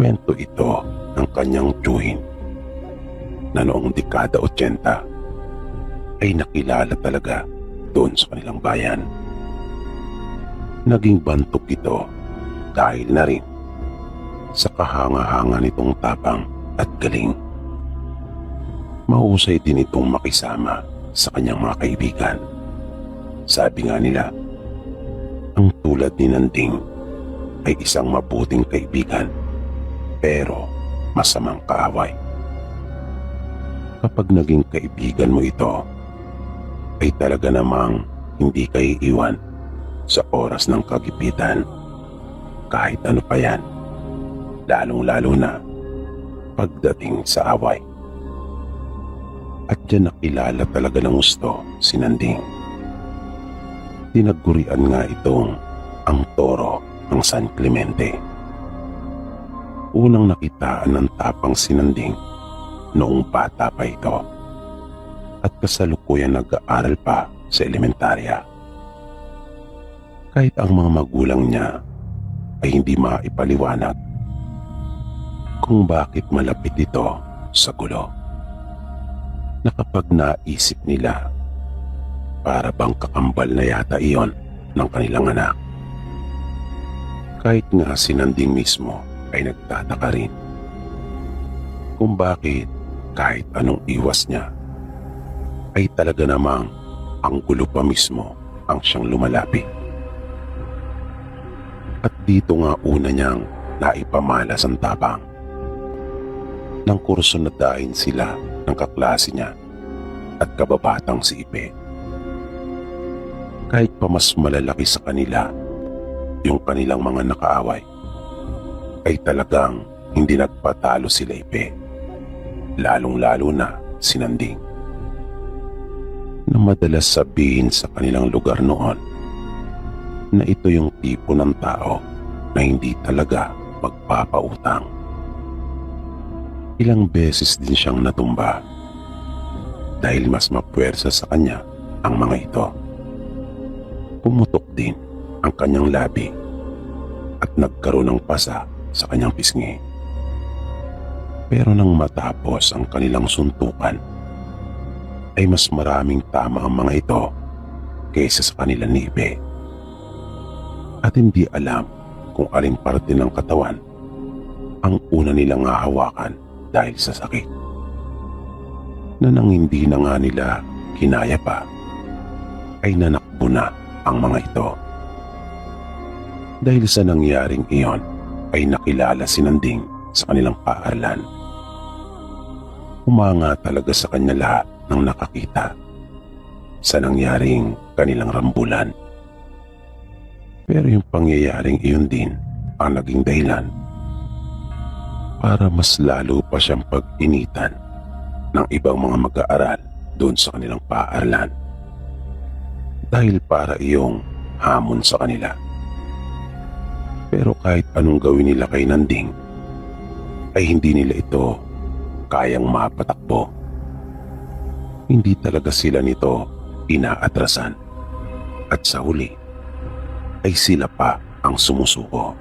Kwento ito ng kanyang tiyuhin na noong dekada 80 ay nakilala talaga doon sa kanilang bayan. Naging bantok ito dahil na rin sa kahanga-hanga nitong tapang at galing. Mahusay din itong makisama sa kanyang mga kaibigan. Sabi nga nila, ang tulad ni Nanding ay isang mabuting kaibigan pero masamang kaaway. Kapag naging kaibigan mo ito, ay talaga namang hindi ka iiwan sa oras ng kagipitan. Kahit ano pa yan, lalong-lalo na pagdating sa away. At dyan nakilala talaga ng gusto si Nanding. Tinagurian nga itong ang toro ng San Clemente. Unang nakitaan ng tapang si Nanding noong bata pa ito at kasalukuyan nag-aaral pa sa elementarya. Kahit ang mga magulang niya ay hindi maipaliwanag kung bakit malapit ito sa gulo, na kapag naisip nila, para bang kakambal na yata iyon ng kanilang anak. Kahit nga si Nanding mismo ay nagtataka rin kung bakit kahit anong iwas niya ay talaga namang ang gulo pa mismo ang siyang lumalapit. At dito nga una niyang naipamalas ang tapang. Nang kurso na dahin sila ng kaklase niya at kababatang si Ipe. Kahit pa mas malalaki sa kanila yung kanilang mga nakaaway, ay talagang hindi nagpatalo sila Ipe, lalong-lalo na si Nanding, na madalas sabihin sa kanilang lugar noon na ito yung tipo ng tao na hindi talaga magpapautang. Ilang beses din siyang natumba dahil mas mapuwersa sa kanya ang mga ito. Pumutok din ang kanyang labi at nagkaroon ng pasa sa kanyang pisngi. Pero nang matapos ang kanilang suntukan, ay mas maraming tama ang mga ito kaysa sa kanila ni Ipe. At hindi alam kung aling parte ng katawan ang una nilang hahawakan dahil sa sakit, na nang hindi na nga nila kinaya pa, ay nanakbo na ang mga ito. Dahil sa nangyaring iyon ay nakilala si Nanding sa kanilang paaralan. Humanga talaga sa kanya lahat ng nakakita sa nangyaring kanilang rambulan. Pero yung pangyayaring iyon din ang naging dahilan para mas lalo pa siyang pag-initan ng ibang mga mag-aaral doon sa kanilang paaralan. Dahil para iyong hamon sa kanila. Pero kahit anong gawin nila kay Nanding, ay hindi nila ito kayang mapatakbo. Hindi talaga sila nito inaatrasan. At sa huli, ay sila pa ang sumusuko.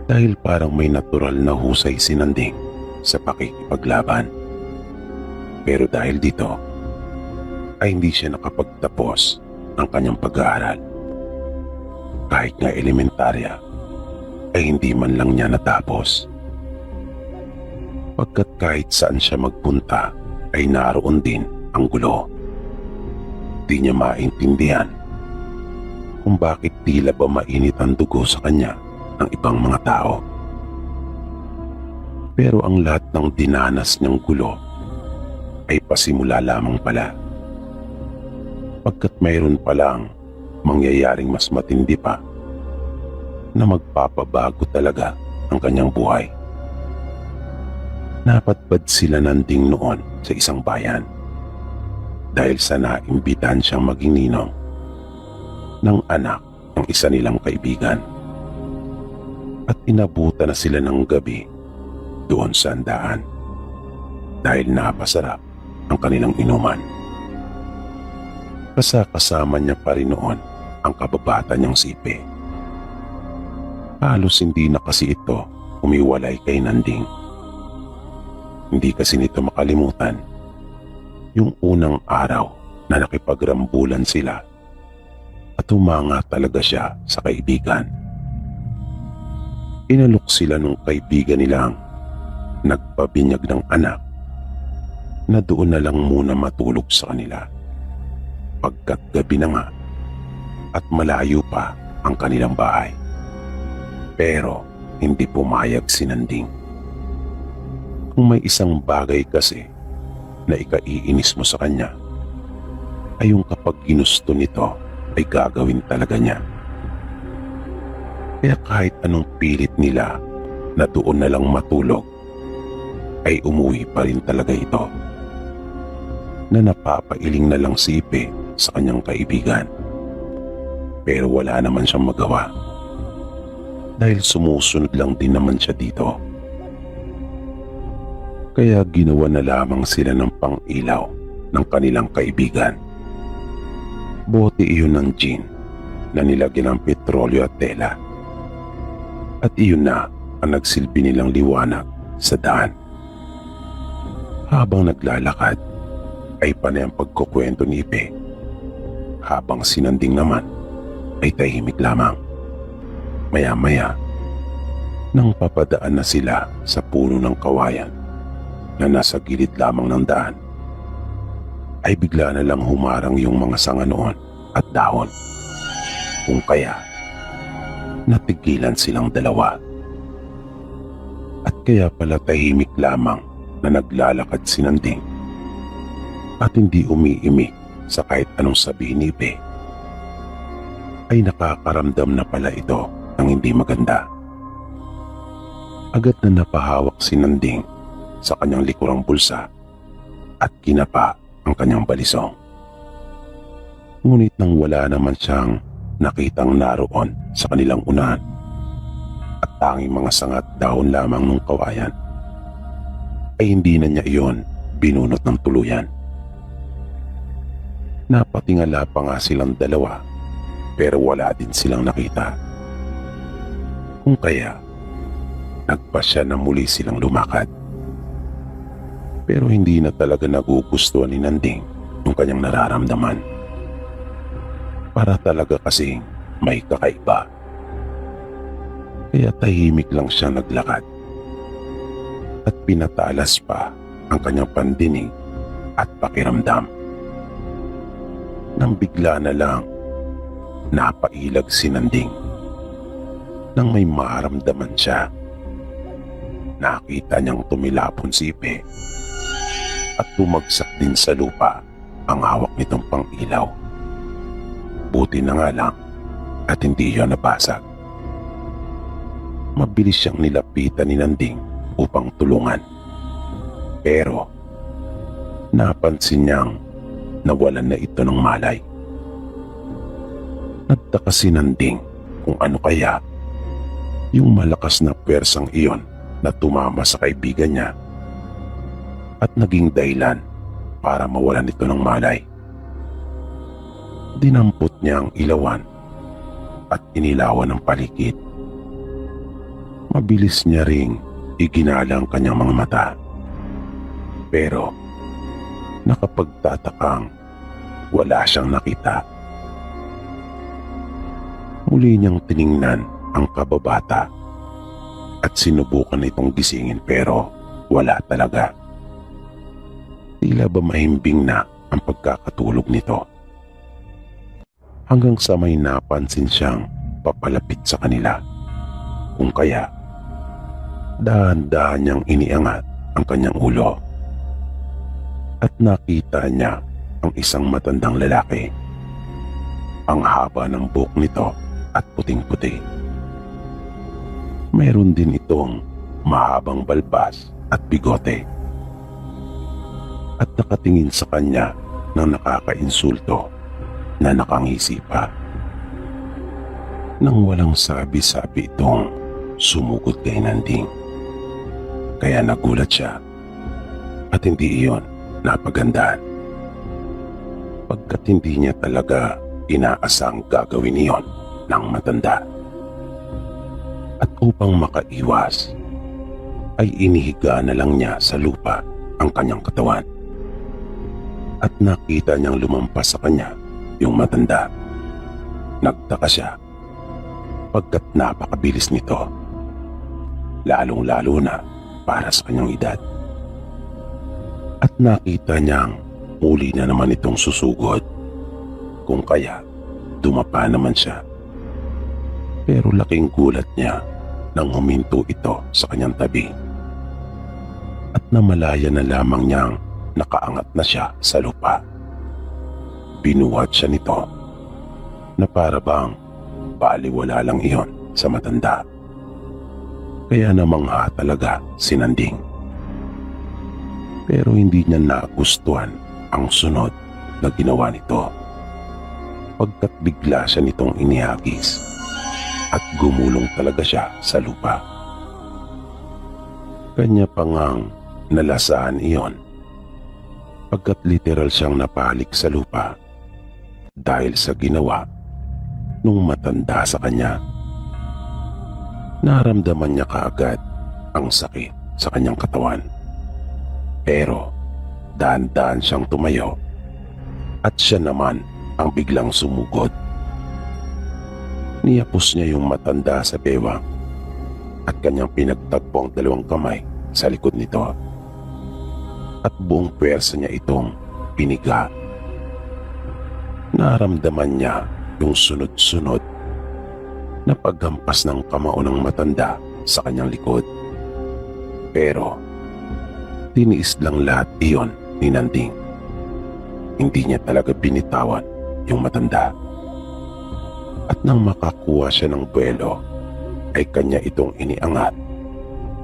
Dahil parang may natural na husay si Nanding sa pakikipaglaban. Pero dahil dito, ay hindi siya nakapagtapos ng kanyang pag-aaral. Kahit nga elementarya, ay hindi man lang niya natapos. Pagkat kahit saan siya magpunta, ay naroon din ang gulo. Di niya maintindihan kung bakit tila ba mainit ang dugo sa kanya ng ibang mga tao. Pero ang lahat ng dinanas niyang gulo ay pasimula lamang pala. Pagkat mayroon palang mangyayaring mas matindi pa na magpapabago talaga ang kanyang buhay. Napatpad sila Nanding noon sa isang bayan dahil sa naimbitahan siyang maging ninong ng anak ng isa nilang kaibigan. At inabutan na sila ng gabi doon sa handaan dahil napasarap ang kanilang inuman. Kasama niya pa rin noon ang kababata niyang si Ipe. Halos hindi na kasi ito humiwalay kay Nanding. Hindi kasi nito makalimutan yung unang araw na nakipagrambulan sila at humanga talaga siya sa kaibigan. Inalok sila nung kaibigan nilang nagpabinyag ng anak na doon na lang muna matulog sa kanila pagkat gabi na nga at malayo pa ang kanilang bahay. Pero hindi pumayag si Nanding. Kung may isang bagay kasi na ikaiinis mo sa kanya, ay yung kapag ginusto nito ay gagawin talaga niya. Kaya kahit anong pilit nila na doon na lang matulog, ay umuwi pa rin talaga ito. Na napapailing na lang si Ipe sa kanyang kaibigan. Pero wala naman siyang magawa. Dahil sumusunod lang din naman siya dito. Kaya ginawa na lamang sila ng pang-ilaw ng kanilang kaibigan. Bote iyon ng gin na nilagyan ng petrolyo at tela. At iyon na ang nagsilbi nilang liwanag sa daan. Habang naglalakad, ay panay ang pagkukwento ni Ipe. Habang si Nanding naman ay tahimik lamang. Maya-maya, nang papadaan na sila sa puno ng kawayan na nasa gilid lamang ng daan, ay bigla na lang humarang yung mga sanga noon at dahon. Kung kaya, natigilan silang dalawa. At kaya pala tahimik lamang na naglalakad si Nanding at hindi umiimik sa kahit anong sabihin ni Ipe, ay nakakaramdam na pala ito ng hindi maganda. Agad na napahawak si Nanding sa kanyang likurang bulsa at kinapa ang kanyang balisong. Ngunit nang wala naman siyang nakitang naroon sa kanilang unahan at tanging mga sangat dahon lamang ng kawayan, ay hindi na niya iyon binunot ng tuluyan. Napatingala pa nga silang dalawa pero wala din silang nakita. Kung kaya, nagpasya na muli silang lumakad. Pero hindi na talaga nagugustuhan ni Nanding yung kanyang nararamdaman. Para talaga kasing may kakaiba. Kaya tahimik lang siya naglakad. At pinatalas pa ang kanyang pandinig at pakiramdam. Nang bigla na lang, napailag si Nanding. Nang may maramdaman siya, nakita niyang tumilapon si Ipe at bumagsak din sa lupa ang hawak nitong pang-ilaw. Buti na nga lang at hindi iyon nabasag. Mabilis siyang nilapitan ni Nanding upang tulungan. Pero napansin niyang nawalan na ito ng malay. Nagtaka si Nanding kung ano kaya yung malakas na pwersang iyon na tumama sa kaibigan niya at naging dahilan para mawalan ito ng malay. Dinampot niya ang ilawan at inilawan ng paligid. Mabilis niya ring iginala ang kanyang mga mata. Pero nakapagtatakang wala siyang nakita. Muli niyang tiningnan ang kababata at sinubukan itong gisingin pero wala talaga. Tila ba mahimbing na ang pagkakatulog nito. Hanggang sa may napansin siyang papalapit sa kanila. Kung kaya, dahan-dahan niyang iniangat ang kanyang ulo. At nakita niya ang isang matandang lalaki. Ang haba ng buhok nito at puting-puti. Mayroon din itong mahabang balbas at bigote. At nakatingin sa kanya ng nakakainsulto na nakangisi pa. Nang walang sabi-sabi itong sumugod kay Nanding. Kaya nagulat siya at hindi iyon napagandahan. Pagkat hindi niya talaga inaasang gagawin iyon ng matanda. At upang makaiwas ay inihiga na lang niya sa lupa ang kanyang katawan. At nakita niyang lumampas sa kanya yung matanda. Nagtaka siya pagkat napakabilis nito, lalong-lalo na para sa kanyang edad. At nakita niyang muli na naman itong susugod, kung kaya dumapa naman siya. Pero laking gulat niya nang huminto ito sa kanyang tabi at namalaya na lamang niyang nakaangat na siya sa lupa. Binuhat siya nito na para bang baliwala lang iyon sa matanda. Kaya namangha talaga si Nanding. Pero hindi niya nagustuhan ang sunod na ginawa nito, pagkat bigla siya nitong inihagis at gumulong talaga siya sa lupa. Kanya pa ngang nalasaan iyon, pagkat literal siyang napalik sa lupa dahil sa ginawa nung matanda sa kanya. Naramdaman niya kaagad ang sakit sa kanyang katawan. Pero dahan-dahan siyang tumayo at siya naman ang biglang sumugod. Niyapos niya yung matanda sa bewang at kanyang pinagtagpo ang dalawang kamay sa likod nito. At buong pwersa niya itong piniga. Naramdaman niya yung sunod-sunod na paghampas ng kamao ng matanda sa kanyang likod. Pero tiniis lang lahat iyon ni Nanding. Hindi niya talaga binitawan yung matanda. At nang makakuha siya ng buwelo, ay kanya itong iniangat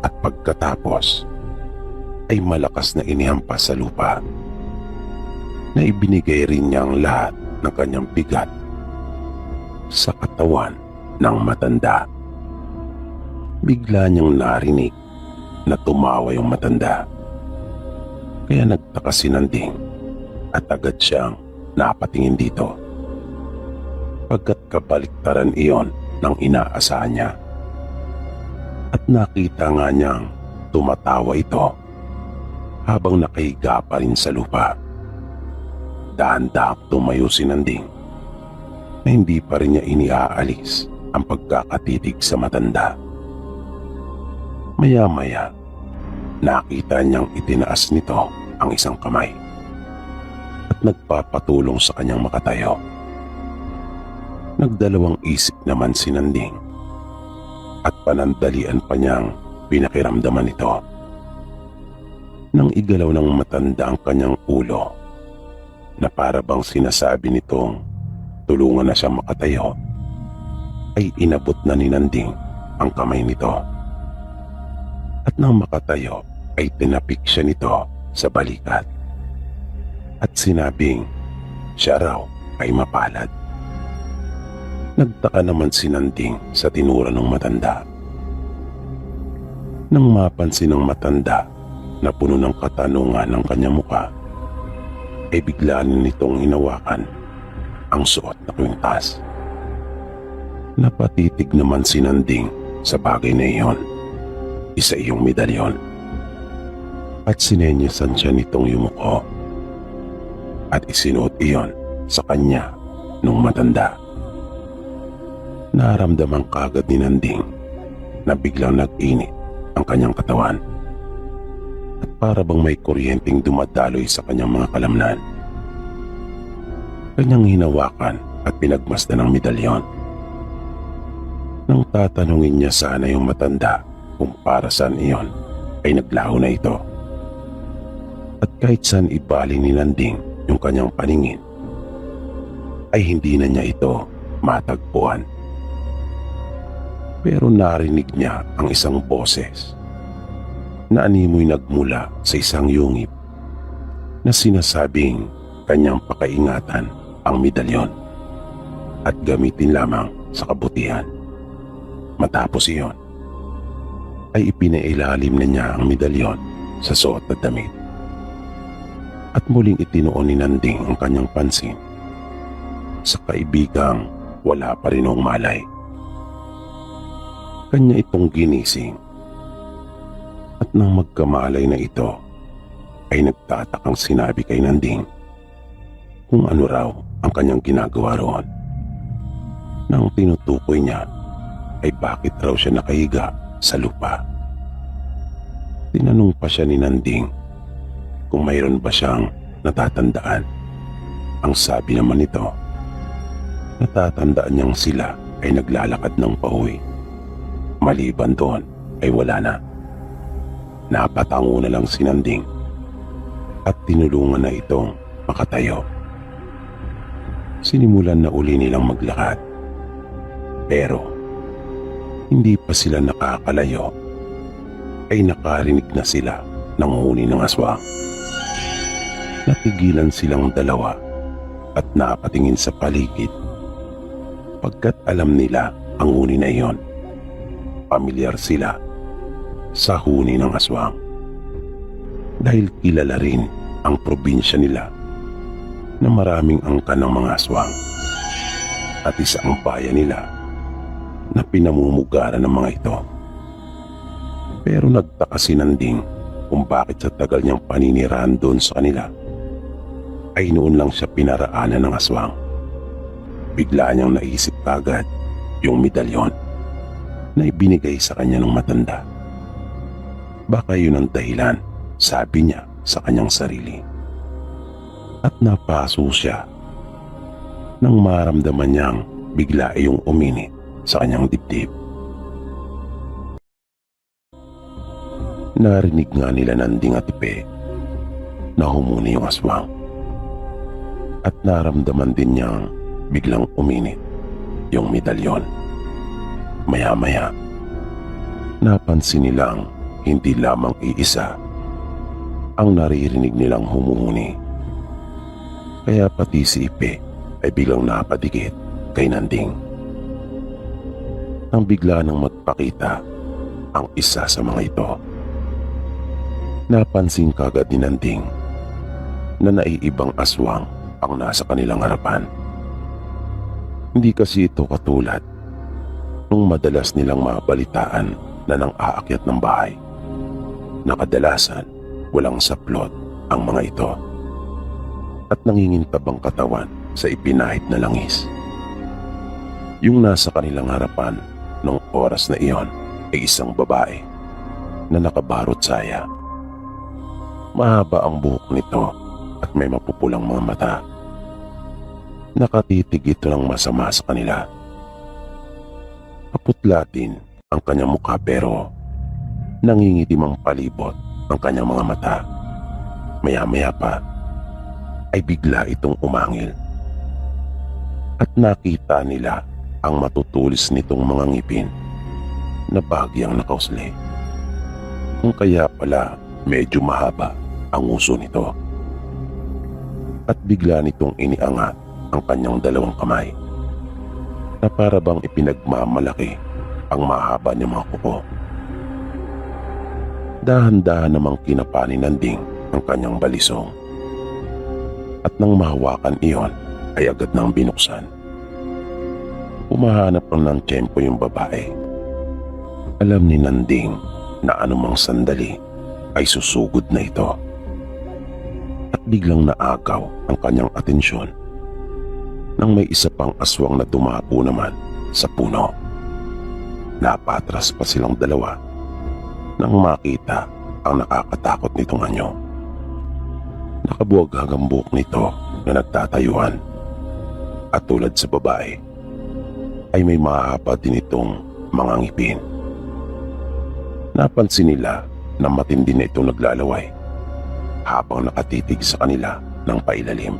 at pagkatapos ay malakas na inihampas sa lupa, na ibinigay rin niya ang lahat ng kanyang bigat sa katawan ng matanda. Bigla niyang narinig na tumawa yung matanda. Kaya nagtaka si Nanding at agad siyang napatingin dito, pagkat kabaliktaran iyon ng inaasahan niya. At nakita nga niyang tumatawa ito habang nakahiga pa rin sa lupa. Dahan-dahang tumayo si Nanding na hindi pa rin niya iniaalis ang pagkakatitig sa matanda. Maya-maya, nakita niyang itinaas nito ang isang kamay at nagpapatulong sa kanyang makatayo. Nagdalawang isip naman si Nanding at panandalian pa niyang pinakiramdaman ito. Nang igalaw ng matanda ang kanyang ulo, na para bang sinasabi nitong tulungan na siya makatayo, ay inabot na ni Nanding ang kamay nito. At nang makatayo ay tinapik siya nito sa balikat at sinabing siya raw ay mapalad. Nagtaka naman si Nanding sa tinura ng matanda. Nang mapansin ng matanda na puno ng katanungan ng kanyang muka, ay bigla nitong hinawakan ang suot na kwintas. Napatitig naman si Nanding sa bagay na iyon, isa iyong medalyon, at sinenyasan siya nitong yumuko at isinuot iyon sa kanya nung matanda. Naramdaman kagad ni Nanding na biglang nag-init ang kanyang katawan at para bang may kuryenteng dumadaloy sa kanyang mga kalamnan. Kanyang hinawakan at pinagmasdan ng medalyon. Nang tatanungin niya sana yung matanda kung para saan iyon, ay naglaho na ito. At kahit saan ibaling ni Nanding yung kanyang paningin, ay hindi na niya ito matagpuan. Pero narinig niya ang isang boses na animoy nagmula sa isang yungib na sinasabing kanyang pakaingatan ang medalyon at gamitin lamang sa kabutihan. Matapos iyon, ay ipinailalim na niya ang medalyon sa suot na damit. At muling itinuon ni Nanding ang kanyang pansin sa kaibigang wala pa rin ang malay. Kanya itong ginising At nang magkamalay na ito, ay nagtatakang sinabi kay Nanding kung ano raw ang kanyang ginagawa roon. Nang tinutukoy niya ay bakit raw siya nakahiga sa lupa. Tinanong pa siya ni Nanding kung mayroon ba siyang natatandaan. Ang sabi naman nito, natatandaan niyang sila ay naglalakad ng pauwi. Maliban doon ay wala na. Napatango na lang si Nanding at tinulungan na itong makatayo. Sinimulan na uli nilang maglakad. Pero hindi pa sila nakakalayo ay nakarinig na sila ng huni ng aswang. Natigilan silang dalawa at napatingin sa paligid pagkat alam nila ang huni na iyon. Pamilyar sila sa huni ng aswang dahil kilala rin ang probinsya nila na maraming angkan ng mga aswang at isa ang bayan nila na pinamumugaran ng mga ito. Pero nagtaka si Nanding kung bakit sa tagal niyang paninirahan doon sa kanila ay noon lang siya pinaraanan ng aswang. Bigla niyang naisip agad yung medalyon na ibinigay sa kanya ng matanda. Baka yun ang dahilan, sabi niya sa kanyang sarili. At napaso siya nang maramdaman niyang bigla iyong uminit sa kanyang dibdib. Narinig nga nila Nanding at Ipe na humuni yung aswang at naramdaman din niyang biglang uminit yung medalyon. Maya-maya, napansin nilang hindi lamang iisa ang naririnig nilang humuhuni. Kaya pati si Ipe ay biglang napadikit kay Nanding. Nang bigla nang magpakita ang isa sa mga ito, napansin kagad ni Nanding na naiibang aswang ang nasa kanilang harapan. Hindi kasi ito katulad nung madalas nilang mabalitaan na nang aakyat ng bahay, na kadalasan walang saplot ang mga ito at nangingintabang katawan sa ipinahid na langis. Yung nasa kanilang harapan nung oras na iyon ay isang babae na nakabarot saya. Mahaba ang buhok nito at may mapupulang mga mata. Nakatitig ito ng masama sa kanila. Kaputlatin ang kanyang mukha pero nangingitim ang palibot ang kanyang mga mata. Maya-maya pa ay bigla itong umangil at nakita nila ang matutulis nitong mga ngipin na bahagyang nakausli. Kung kaya pala medyo mahaba ang uso nito. At bigla nitong iniangat ang kanyang dalawang kamay na para bang ipinagmamalaki ang mahaba niyang mga kuko. Dahan-dahan namang kinapa ni Nanding ang kanyang balisong at nang mahawakan iyon ay agad nang binuksan. Umahanap lang ng tiyempo yung babae. Alam ni Nanding na anumang sandali ay susugod na ito. At biglang naagaw ang kanyang atensyon nang may isa pang aswang na tumapo naman sa puno. Napatras pa silang dalawa nang makita ang nakakatakot nitong anyo. Nakabuwag hanggang buhok nito na nagtatayuan at tulad sa babae ay may mahaba din itong mga ngipin. Napansin nila na matindi na itong naglalaway habang nakatitig sa kanila ng pailalim.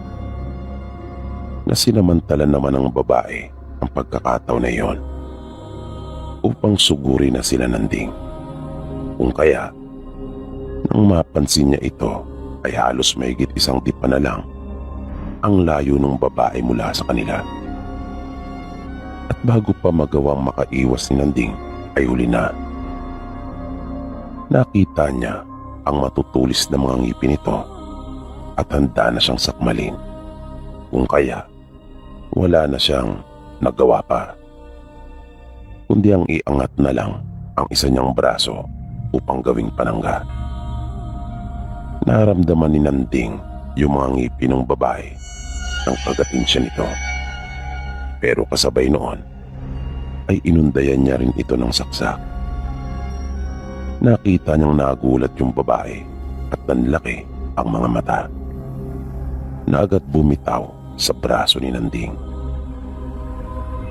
Nasinamantala naman ng babae ang pagkakataon na iyon upang suguri na sila Nanding. Kung kaya, nang mapansin niya ito ay halos mahigit isang dipa na lang ang layo ng babae mula sa kanila. At bago pa magawang makaiwas ni Nanding ay huli na. Nakita niya ang matutulis na mga ngipin nito at handa na siyang sakmalin. Kung kaya, wala na siyang nagawa pa kundi ang iangat na lang ang isa niyang braso upang gawing panangga. Naramdaman ni Nanding yung mga ngipin ng babae nang kagatin siya nito. Pero kasabay noon ay inundayan niya rin ito ng saksak. Nakita niyang nagulat yung babae at nanlaki ang mga mata na agad bumitaw sa braso ni Nanding.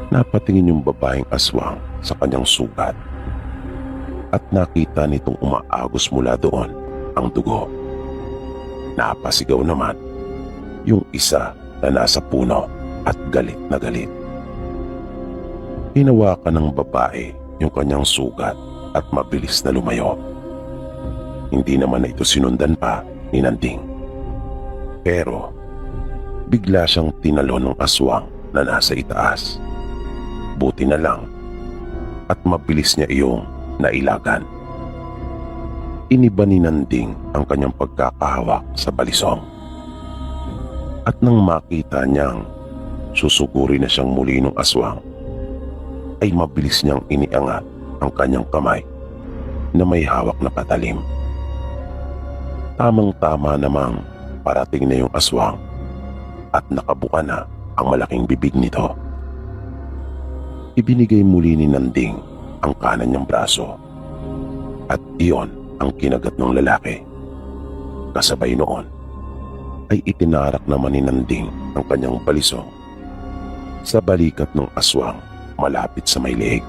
Napatingin yung babaeng aswang sa kanyang sugat at nakita nitong umaagos mula doon ang dugo. Napasigaw naman yung isa na nasa puno at galit na galit. Hinawakan ng babae yung kanyang sugat at mabilis na lumayo. Hindi naman na ito sinundan pa ni Nanding. Pero bigla siyang tinalon ng aswang na nasa itaas. Buti na lang at mabilis niya iyong nailagan. Iniba ni Nanding ang kanyang pagkakahawak sa balisong. At nang makita niyang susuguri na siyang muli ng aswang, ay mabilis niyang iniangat ang kanyang kamay na may hawak na patalim. Tamang-tama namang parating na yung aswang at nakabuka na ang malaking bibig nito. Ibinigay muli ni Nanding ang kanan niyang braso at iyon ang kinagat ng lalaki. Kasabay noon ay itinarak naman ni Nanding ang kanyang balisong sa balikat ng aswang malapit sa may leeg.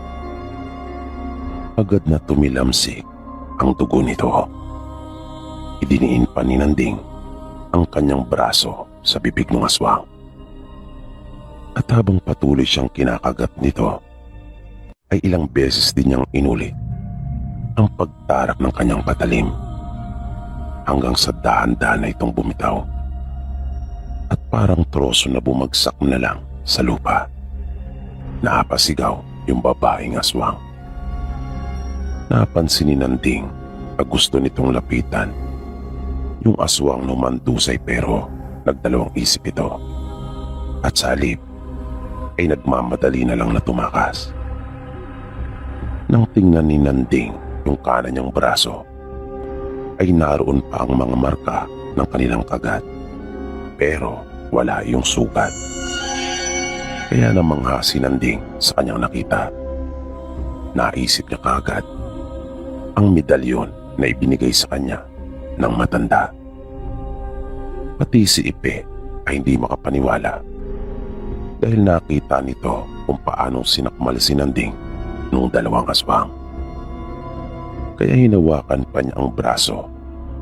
Agad na tumilamsik ang dugo nito. Idiniin pa ni Nanding ang kanyang braso sa bibig ng aswang. At habang patuloy siyang kinakagat nito, ay ilang beses din niyang inulit ang pagtarak ng kanyang patalim hanggang sa dahan-dahan na itong bumitaw at parang troso na bumagsak na lang sa lupa. Napasigaw yung babaeng aswang. Napansin ni Nanding na gusto nitong lapitan yung aswang na mandusay pero nagdalawang isip ito at sa halip ay nagmamadali na lang na tumakas. Nang tingnan ni Nanding yung kanan niyang braso, ay naroon pa ang mga marka ng kanilang kagat, pero wala yung sugat. Kaya namangha si Nanding sa kanyang nakita. Naisip niya kaagad ang medalyon na ibinigay sa kanya ng matanda. Pati si Ipe ay hindi makapaniwala dahil nakita nito kung paano sinakmal si Nanding nung dalawang aswang. Kaya hinawakan pa niya ang braso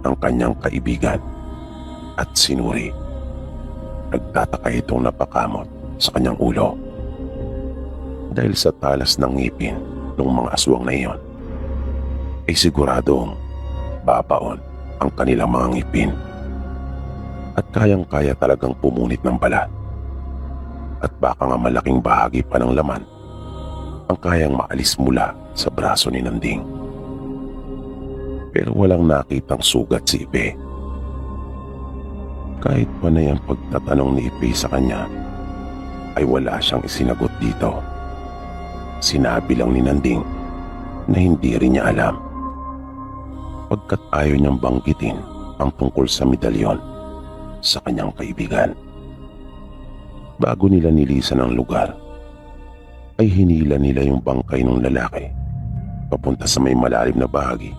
ng kanyang kaibigan at sinuri. Nagtataka itong napakamot sa kanyang ulo dahil sa talas ng ngipin ng mga aswang na iyon ay siguradong babaon ang kanilang mga ngipin at kayang-kaya talagang pumunit ng balat. At baka nga malaking bahagi pa ng laman ang kayang maalis mula sa braso ni Nanding. Pero walang nakitang sugat si Ipe. Kahit panay ang pagtatanong ni Ipe sa kanya, ay wala siyang isinagot dito. Sinabi lang ni Nanding na hindi rin niya alam, pagkat ayaw niyang banggitin ang tungkol sa medalyon sa kanyang kaibigan. Bago nila nilisan ang lugar, ay hinila nila yung bangkay ng lalaki papunta sa may malalim na bahagi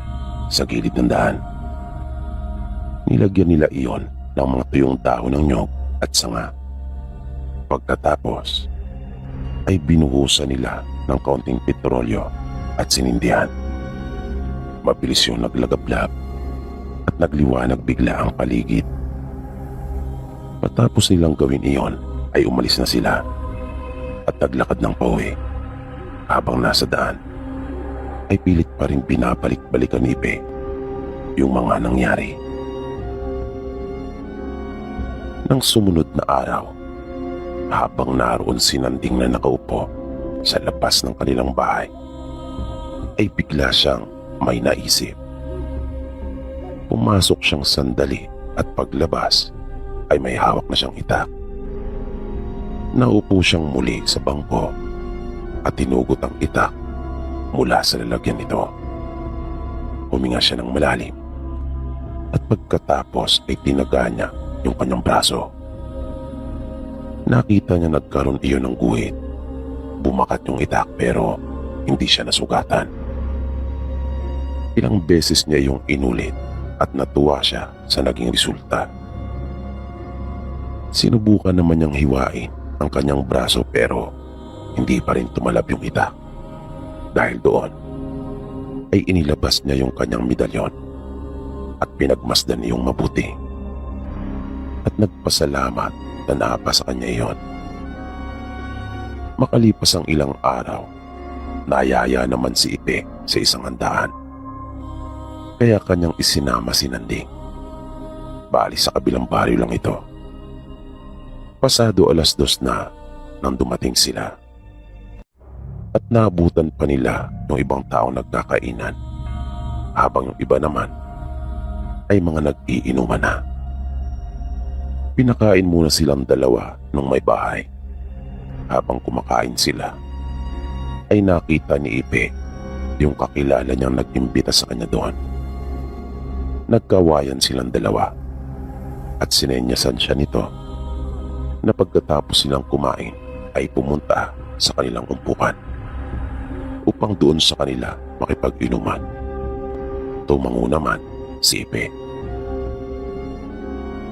sa gilid ng daan. Nilagyan nila iyon ng mga tuyong dahon ng nyog at sanga. Pagkatapos, ay binuhusan nila ng kaunting petrolyo at sinindihan. Mabilis yung naglagablab at nagliwanag bigla ang paligid. Matapos nilang gawin iyon, ay umalis na sila at naglakad ng pauwi. Habang nasa daan, ay pilit pa rin binabalik-balikan ni Ipe yung mga nangyari. Nang sumunod na araw, habang naroon si Nanding na nakaupo sa labas ng kanilang bahay, ay bigla siyang may naisip. Pumasok siyang sandali at paglabas ay may hawak na siyang itak. Naupo siyang muli sa bangko at tinugot ang itak mula sa lalagyan nito. huminga siya ng malalim. At pagkatapos ay tinaga niya yung kanyang braso. Nakita niya nagkaroon iyon ng guhit. Bumakat yung itak pero hindi siya nasugatan. Ilang beses niya yung inulit at natuwa siya sa naging resulta. Sinubukan naman niyang hiwain ang kanyang braso pero hindi pa rin tumalab yung itak. Dahil doon ay inilabas niya yung kanyang medalyon at pinagmasdan niyong mabuti. At nagpasalamat na naapa sa kanya iyon. Makalipas ang ilang araw, nayaya naman si Ipe sa isang handaan. Kaya kanyang isinama si Nanding. Bali sa kabilang baryo lang ito. Pasado 2:00 na nang dumating sila. At naabutan pa nila yung ibang taong nagkakainan, habang yung iba naman ay mga nag-iinuman na. Pinakain muna silang dalawa nung may bahay. Habang kumakain sila, ay nakita ni Ipe yung kakilala niyang nag-imbita sa kanya doon. Nagkawayan silang dalawa at sinenyasan siya nito na pagkatapos silang kumain ay pumunta sa kanilang umpukan upang doon sa kanila makipag-inuman. Tumango naman si Ipe.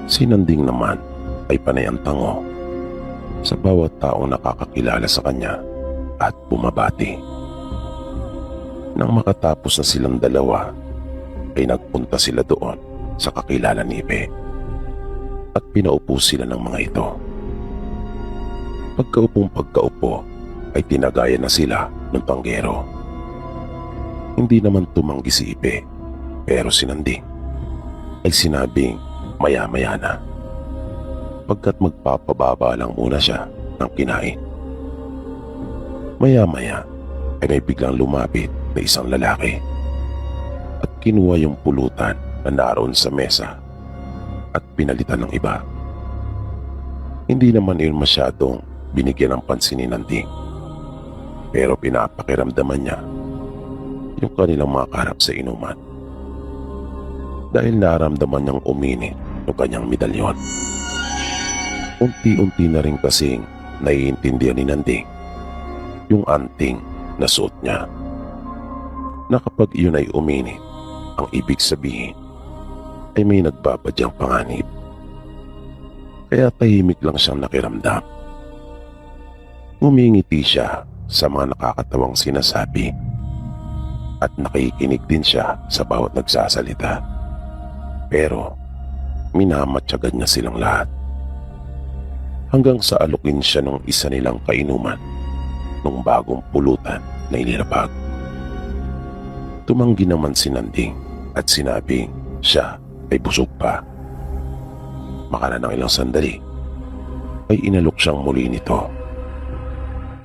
Si Nanding naman ay panay ang tango sa bawat taong nakakakilala sa kanya at bumabati. Nang makatapos na silang dalawa, ay nagpunta sila doon sa kakilala ni Ipe at pinaupo sila ng mga ito. Pagkaupo ay tinagayan na sila ng tanggero. Hindi naman tumanggi si Ipe pero si Nanding ay sinabing maya-maya na pagkat magpapababa lang muna siya ng kinain. Maya-maya ay may biglang lumapit na isang lalaki at kinuha yung pulutan na naroon sa mesa at pinalitan ng iba. Hindi naman yun masyadong binigyan ng pansin ni Nanding pero pinapakiramdaman niya yung kanilang mga kaharap sa inuman dahil naramdaman niyang uminit yung kanyang medalyon. Unti-unti na rin kasing naiintindihan ni Nanding yung anting na suot niya na kapag iyon ay uminit, ang ibig sabihin ay may nagbabadyang panganib. Kaya tahimik lang siyang nakiramdam. Ngumingiti siya sa mga nakakatawang sinasabi at nakikinig din siya sa bawat nagsasalita. Pero minamatyagan niya silang lahat hanggang sa alukin siya ng isa nilang kainuman ng bagong pulutan na inilabag. Tumanggi naman si Nanding at sinabing siya ay busog pa. Makala ng ilang sandali ay inalok siyang muli nito.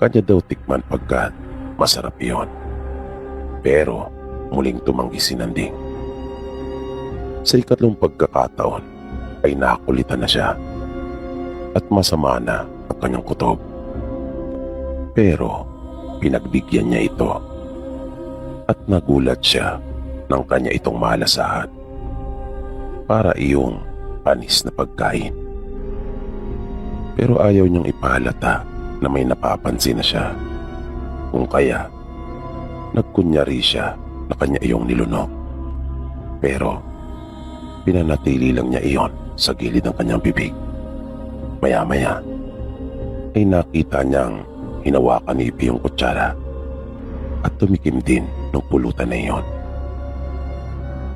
Kanya daw tikman pagkat masarap iyon. Pero muling tumanggi si Nanding. Sa ikatlong pagkakataon ay nakulitan na siya at masama na ang kanyang kutob. Pero pinagbigyan niya ito at nagulat siya ng kanya itong malasahan para iyong panis na pagkain. Pero ayaw niyang ipahalata na may napapansin na siya, kung kaya nagkunyari siya na kanya iyong nilunok. Pero pinanatili lang niya iyon sa gilid ng kanyang bibig. Maya-maya ay nakita niyang hinawakan ni Ipe yung kutsara at tumikim din ng pulutan na iyon.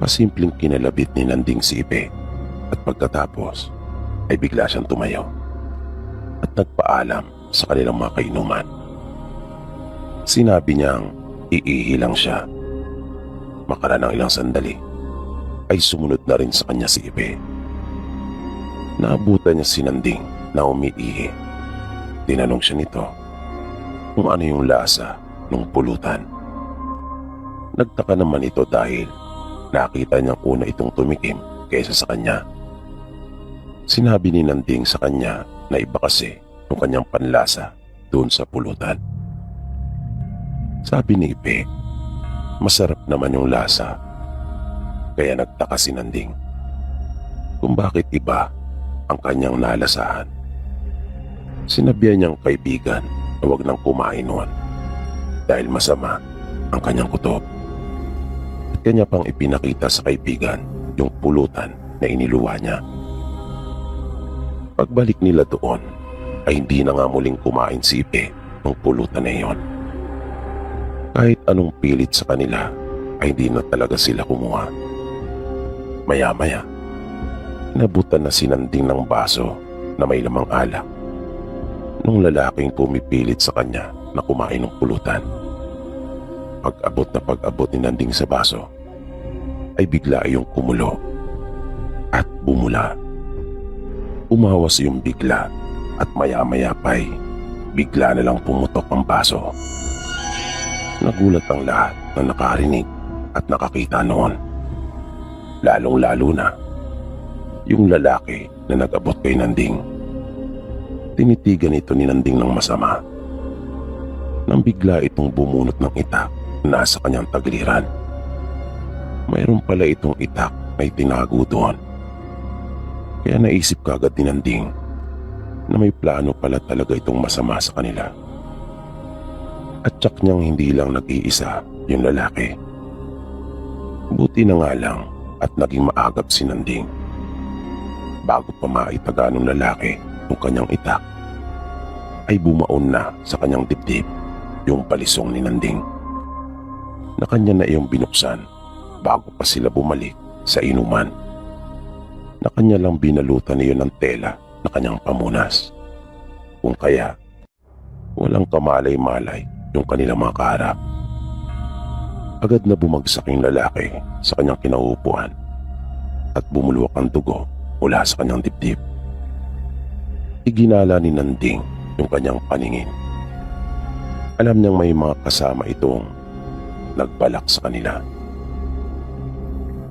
Pasimpleng kinalabit ni Nanding si Ipe at pagkatapos ay bigla siyang tumayo at nagpaalam sa kanilang mga kainuman. Sinabi niyang iihi lang siya. Makara ng ilang sandali ay sumunod na rin sa kanya si Ipe. Naabutan niya si Nanding na umiihi. Tinanong siya nito kung ano yung lasa ng pulutan. Nagtaka naman ito dahil nakita niyang una itong tumikim kaysa sa kanya. Sinabi ni Nanding sa kanya na iba kasi yung kanyang panlasa doon sa pulutan. Sabi ni Ipe, masarap naman yung lasa Kaya nagtaka si Nanding kung bakit iba ang kanyang nalasahan. Sinabihan niyang kaibigan na huwag nang kumain noon dahil masama ang kanyang kutob. At kanya pang ipinakita sa kaibigan yung pulutan na iniluwa niya. Pagbalik nila doon ay hindi na nga muling kumain si Ipe ng pulutan na iyon. Kahit anong pilit sa kanila ay hindi na talaga sila kumuha. Maya-maya, inabutan na si Nanding ng baso na may lamang alak nung lalaking pumipilit sa kanya na kumain ng pulutan. Pag-abot ni Nanding sa baso ay bigla yung kumulo at bumula. Umawas yung bigla at maya-maya pa'y bigla na lang pumutok ang baso. Nagulat ang lahat na nakarinig at nakakita noon. Lalong-lalo na yung lalaki na nag-abot kay Nanding. Tinitigan ito ni Nanding ng masama nang bigla itong bumunot ng itak na nasa kanyang tagiliran. Mayroon pala itong itak na itinago doon. Kaya naisip kagad ni Nanding na may plano pala talaga itong masama sa kanila. At tsak niyang hindi lang nag-iisa yung lalaki. Buti na nga lang at naging maagap si Nanding. Bago pa maitaga ng lalaki yung kanyang itak, ay bumaon na sa kanyang dibdib yung palisong ni Nanding na kanya na iyong binuksan bago pa sila bumalik sa inuman. Na kanya lang binalutan niyo ng tela na kanyang pamunas. Kung kaya, walang kamalay-malay yung kanilang mga kaharap. Agad na bumagsak yung lalaki sa kanyang kinauupuan at bumulwak ang dugo mula sa kanyang dibdib. Iginala ni Nanding yung kanyang paningin. Alam niyang may mga kasama itong nagbalak sa kanila.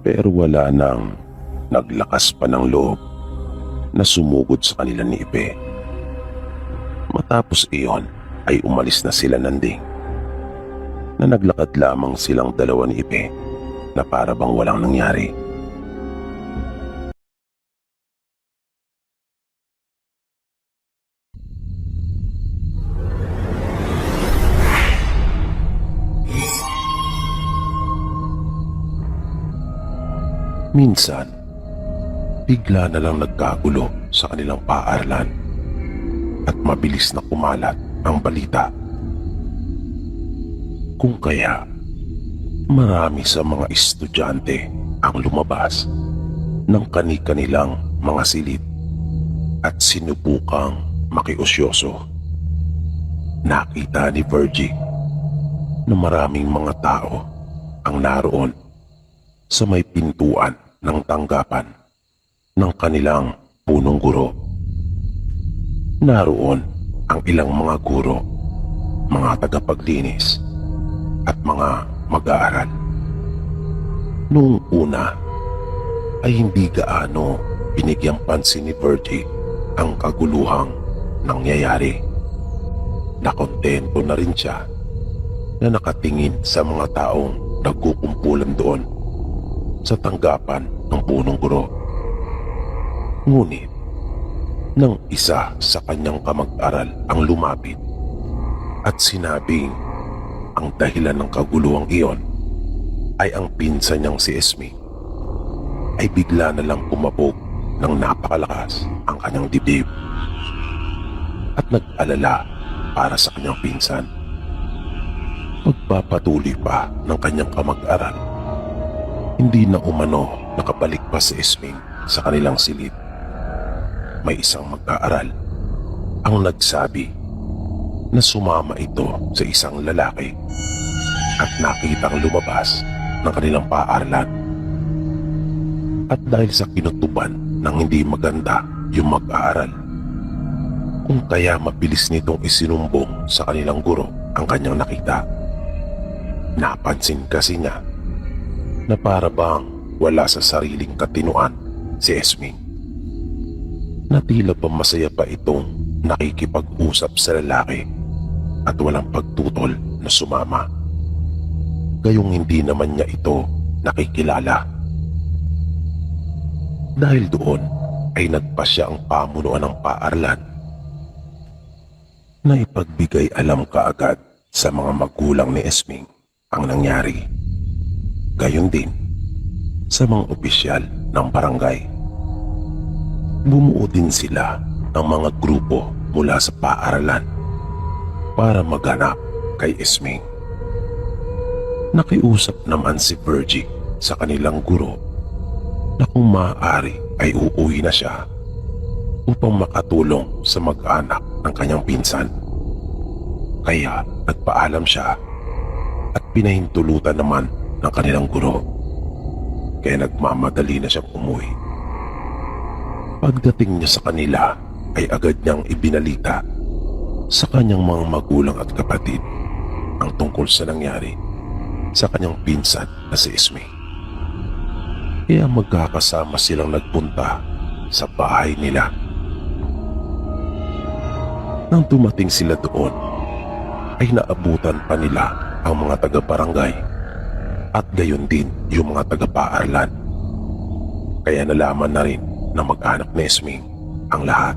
Pero wala nang naglakas pa ng loob na sumugod sa kanila ni Ipe. Matapos iyon ay umalis na sila Nanding, na naglakad lamang silang dalawa ni Ipe na para bang walang nangyari. Minsan, bigla na lang nagkagulo sa kanilang paaralan at mabilis na kumalat ang balita. Kung kaya, marami sa mga estudyante ang lumabas ng kani-kanilang mga silid at sinubukang makiusyoso. Nakita ni Virgie na maraming mga tao ang naroon sa may pintuan ng tanggapan ng kanilang punong guro. Naroon ang ilang mga guro, mga tagapaglinis at mga mag-aaral. Noong una ay hindi gaano binigyang pansin ni Virgie ang kaguluhang nangyayari. Nakontento na rin siya na nakatingin sa mga taong nagkukumpulan doon sa tanggapan ng punong guro. Ngunit, nang isa sa kanyang kamag-aral ang lumapit at sinabing ang dahilan ng kaguluhang iyon ay ang pinsan niyang si Esme, ay bigla na lang pumabog ng napakalakas ang kanyang dibdib at nag-alala para sa kanyang pinsan. Pagpapatuloy pa ng kanyang kamag-aral, hindi na umano nakabalik pa si Esme sa kanilang silid. May isang mag-aaral ang nagsabi na sumama ito sa isang lalaki at nakitang lumabas ng kanilang paaralan. At dahil sa kinutuban ng hindi maganda yung mag-aaral, kung kaya mabilis nitong isinumbong sa kanilang guro ang kanyang nakita. Napansin kasi niya na para bang wala sa sariling katinuan si Esme. Na tila pa masaya pa itong nakikipag-usap sa lalaki at walang pagtutol na sumama. Gayong hindi naman niya ito nakikilala Dahil doon ay nagpasya ang pamunuan ng paaralan na ipagbigay alam kaagad sa mga magulang ni Esming ang nangyari. Gayon din sa mga opisyal ng barangay. Bumuo din sila ng mga grupo mula sa paaralan para maghanap kay Esming. Nakiusap naman si Virgie sa kanilang guro na kung maaari ay uuwi na siya upang makatulong sa mag-anak ng kanyang pinsan. Kaya nagpaalam siya at pinahintulutan naman ng kanilang guro. Kaya nagmamadali na siyang umuwi. Pagdating niya sa kanila ay agad niyang ibinalita sa kanyang mga magulang at kapatid ang tungkol sa nangyari sa kanyang pinsan na si Esming. Kaya magkakasama silang nagpunta sa bahay nila. Nang dumating sila doon, ay naabutan pa nila ang mga taga-barangay at gayon din yung mga taga-paaralan. Kaya nalaman na rin na mag-anak ni Esming ang lahat.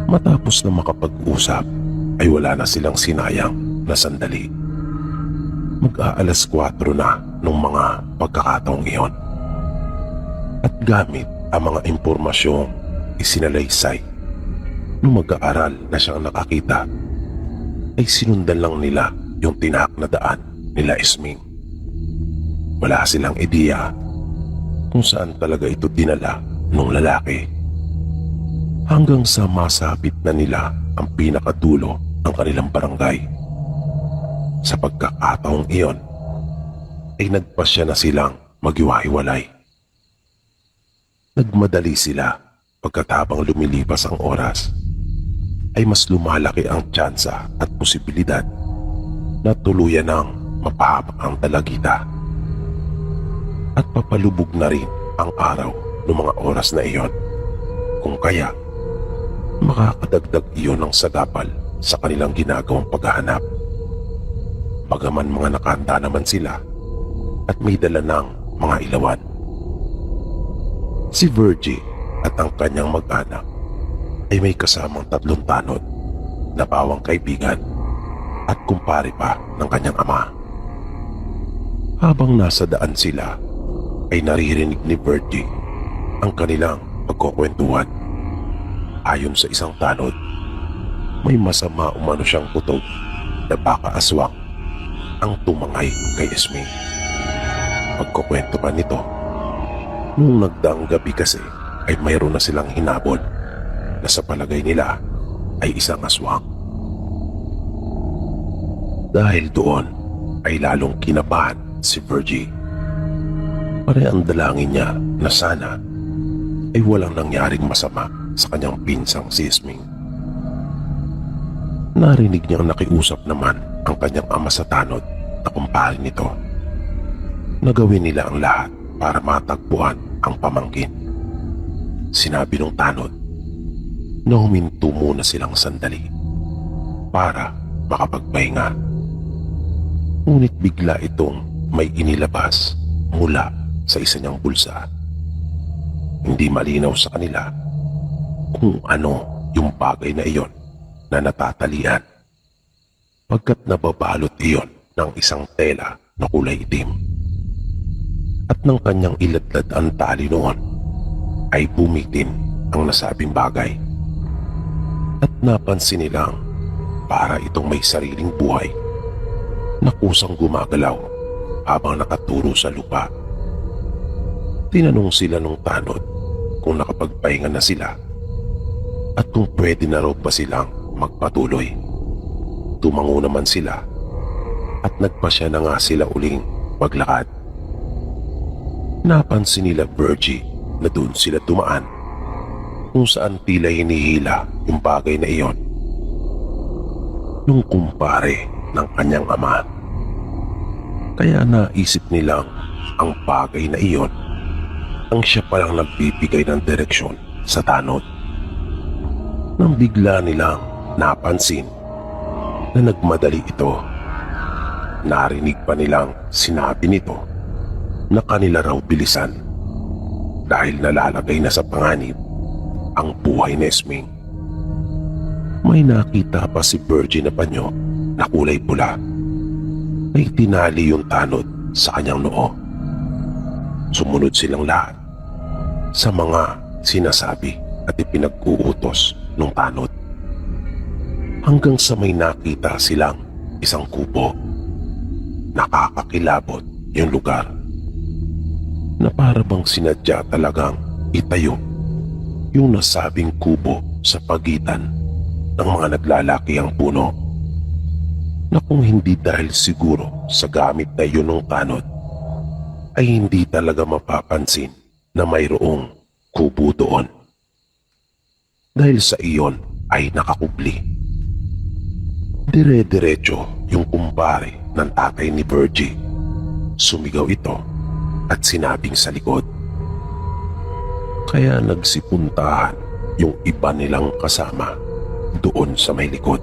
Matapos na makapag-usap, ay wala na silang sinayang na sandali. Mag-aalas 4 na nung mga pagkakataong iyon. At gamit ang mga impormasyong isinalaysay nung mag-aaral na siyang nakakita, ay sinundan lang nila yung tinahak na daan nila Esming. Wala silang ideya kung saan talaga ito dinala nung lalaki. Hanggang sa masapit na nila ang pinakadulo ng kanilang barangay. Sa pagkakataong iyon, ay nagpasya na silang maghiwa-hiwalay. Nagmadali sila pagkatabang lumilipas ang oras, ay mas lumalaki ang tsansa at posibilidad na tuluyan ng mapahamak ang dalagita. At papalubog na rin ang araw ng mga oras na iyon, kung kaya makakadagdag iyon ng sagapal sa kanilang ginagawang paghahanap. Bagaman mga nakahanda naman sila at may dala ng mga ilawan. Si Virgie at ang kanyang mag-anak ay may kasamang 3 tanod na bawang kaibigan at kumpare pa ng kanyang ama. Habang nasa daan sila, ay naririnig ni Virgie ang kanilang pagkukwentuhan. Ayon sa isang tanod, may masama umano siyang putog na baka aswang ang tumangay kay Esming. Pagkukwento pa nito, nung nagdaang gabi kasi ay mayroon na silang hinabol na sa palagay nila ay isang aswang. Dahil doon ay lalong kinabahan si Virgie. Pare ang dalangin niya na sana ay walang nangyaring masama sa kanyang pinsang si Esming. Narinig niyang nakiusap naman ang kanyang ama sa tanod na kumpare nito na gawin nila ang lahat para matagpuan ang pamangkin. Sinabi ng tanod na huminto muna silang sandali para makapagpahinga. Ngunit bigla itong may inilabas mula sa isa niyang bulsa. Hindi malinaw sa kanila kung ano yung bagay na iyon na natatalian, pagkat nababalot iyon ng isang tela na kulay itim. At nang kanyang iladlad ang tali noon, ay bumitin ang nasabing bagay. At napansin nilang para itong may sariling buhay na kusang gumagalaw habang nakaturo sa lupa. Tinanong sila nung tanod kung nakapagpahinga na sila at kung pwede na raw ba silang magpatuloy. Tumango naman sila at nagpasya na nga sila uling maglakad. Napansin nila Virgie na doon sila dumaan kung saan tila hinihila yung bagay na iyon nung kumpare ng kanyang ama. Kaya naisip nilang ang bagay na iyon ang siya palang nagbibigay ng direksyon sa tanod. Nang bigla nilang napansin na nagmadali ito, narinig pa nilang sinabi nito na kanila raw bilisan dahil nalalagay na sa panganib ang buhay ni Esming. May nakita pa si Virgie na panyo na kulay pula. May tinali yung tanod sa kanyang noo. Sumunod silang lahat sa mga sinasabi at ipinag-uutos ng tanod. Hanggang sa may nakita silang isang kubo. Nakakakilabot yung lugar na para bang sinadya talagang itayo yung nasabing kubo sa pagitan ng mga naglalakihang puno, na kung hindi dahil siguro sa gamit na yun ng tanod ay hindi talaga mapapansin na mayroong kubo doon. Dahil sa iyon ay nakakubli. Dire-diretso yung kumpare ng tatay ni Virgie. Sumigaw ito at sinabing sa likod. Kaya nagsipuntahan yung iba nilang kasama doon sa may likod.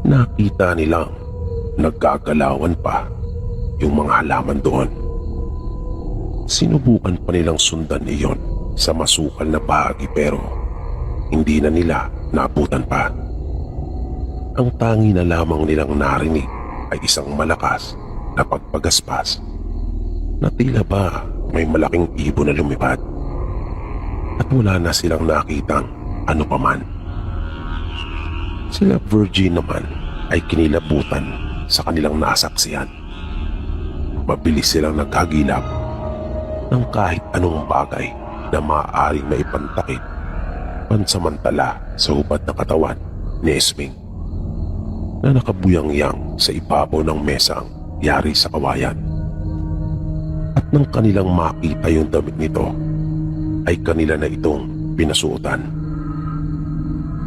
Nakita nilang naggagalawan pa yung mga halaman doon. Sinubukan pa nilang sundan iyon sa masukal na bahagi pero hindi na nila naabutan pa. Ang tangi na lamang nilang narinig ay isang malakas na pagpagaspas na tila ba may malaking ibon na lumipad at wala na silang nakitang ano paman. Sila Virgie naman ay kinilabutan sa kanilang nasaksihan. Mabilis silang naghagilap ng kahit anong bagay na maaaring maipantakip pansamantala sa hubad na katawan ni Esming na nakabuyang-yang sa ibabaw ng mesang yari sa kawayan. At nang kanilang makita yung damit nito ay kanila na itong pinasuotan.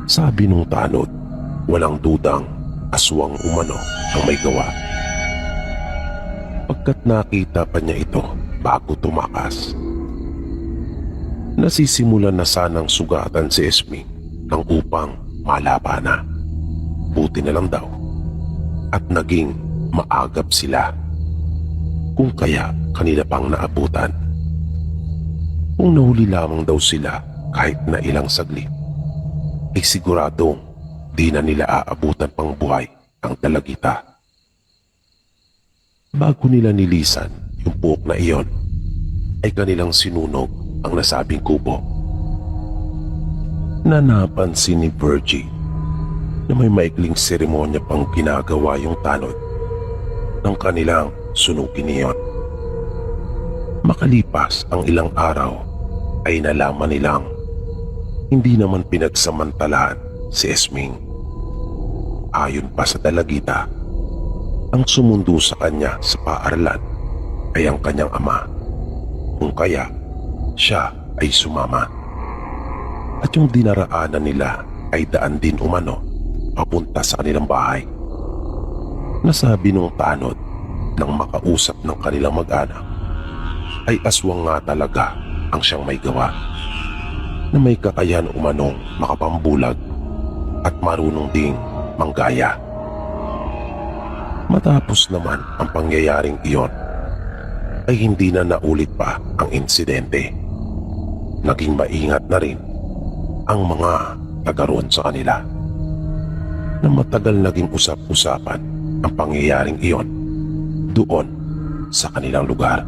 Sabi nung tanod, walang dudang aswang umano ang may gawa. Pagkat nakita pa niya ito bago tumakas, nasisimulan na sanang sugatan si Esming nang upang malaba na. Buti na lang daw at naging maagap sila, kung kaya kanila pang naabutan. Kung nahuli lamang daw sila kahit na ilang saglit, ay siguradong di na nila aabutan pang buhay ang dalagita. Bago nila nilisan yung buhok na iyon, ay kanilang sinunog ang nasabing kubo. Na napansin ni Virgie na may maikling seremonya pang ginagawa yung tanod ng kanilang sunugin niyon. Makalipas ang ilang araw ay nalaman nilang hindi naman pinagsamantalaan si Esming. Ayon pa sa dalagita, ang sumundo sa kanya sa paaralan ay ang kanyang ama, kung kaya siya ay sumama. At yung dinaraanan nila ay daan din umano papunta sa kanilang bahay. Nasabi nung tanod nang makausap ng kanilang mag-anak ay aswang nga talaga ang siyang may gawa, na may kakayahan umanong makapambulag at marunong ding manggaya. Matapos naman ang pangyayaring iyon ay hindi na naulit pa ang insidente. Naging maingat na rin ang mga tagaroon sa kanila, na matagal naging usap-usapan ang pangyayaring iyon doon sa kanilang lugar.